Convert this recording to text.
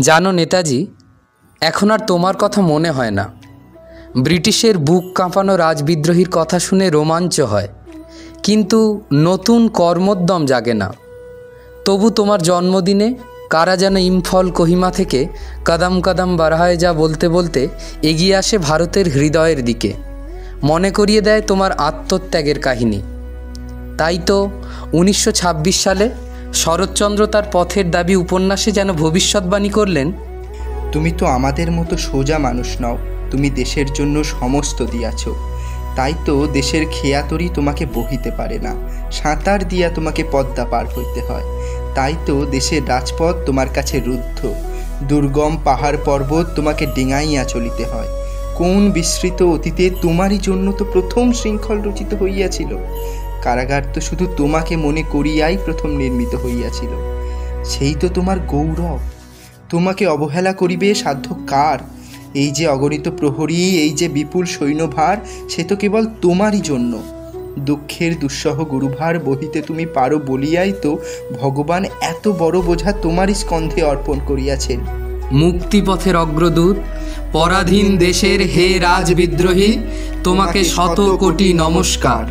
জানো নেতাজি, এখন আর তোমার কথা মনে হয় না। ব্রিটিশের বুক কাঁপানো রাজবিদ্রোহীর কথা শুনে রোমাঞ্চ হয়, কিন্তু নতুন কর্মোদ্যম জাগে না। তবু তোমার জন্মদিনে কারা যেন ইম্ফল কোহিমা থেকে কদম কদম বাড়ায় যা বলতে বলতে এগিয়ে আসে ভারতের হৃদয়ের দিকে, মনে করিয়ে দেয় তোমার আত্মত্যাগের কাহিনী। তাই তো 1926 সালে শরৎচন্দ্র তার পথের দাবি উপন্যাসে যেন ভবিষ্যৎবাণী করলেন, তুমি তো আমাদের মতো সোজা মানুষ নও, তুমি দেশের জন্য সমস্ত দিয়াছ। তাই তো দেশের খেয়াতরি তোমাকে বহিতে পারে না, সাঁতার দিয়া তোমাকে পদ্মা পার হইতে হয়। তাই তো দেশের রাজপথ তোমার কাছে রুদ্ধ, দুর্গম পাহাড় পর্বত তোমাকে ডিঙাইয়া চলিতে হয়। কোন বিস্মৃত অতীতে তোমারই জন্য তো প্রথম শৃঙ্খল রচিত হইয়াছিল। কারাগার তো শুধু তোমাকে মনে করিয়াই প্রথম নির্মিত হইয়াছিল। সেই তো তোমার গৌরব। তোমাকে অবহেলা করিবে সাধ্য কার? এই যে অগণিত প্রহরী, এই যে বিপুল সৈন্যভার, সে তো কেবল তোমারই জন্য। দুঃখের দুঃসহ গুরুভার বহিতে তুমি পারো বলিয়াই তো ভগবান এত বড় বোঝা তোমারই স্কন্ধে অর্পণ করিয়াছেন। মুক্তিপথের অগ্রদূত, পরাধীন দেশের হে রাজবিদ্রোহী, তোমাকে শত কোটি নমস্কার।